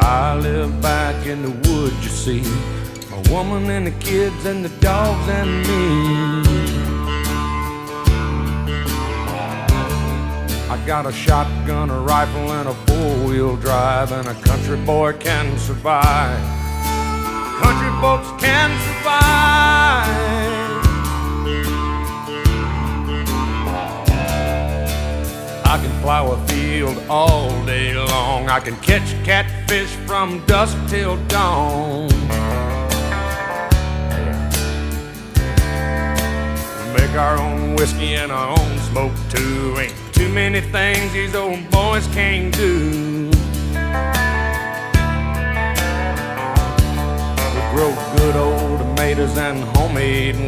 I live back in the woods, you see, my woman and the kids and the dogs and me. I got a shotgun, a rifle, and a four-wheel drive, and a country boy can survive. Country folks can survive. I can plow a field all day long. I can catch catfish from dusk till dawn. Make our own whiskey and our own smoke too. Ain't too many things these old boys can't do. We grow good old tomatoes and homemade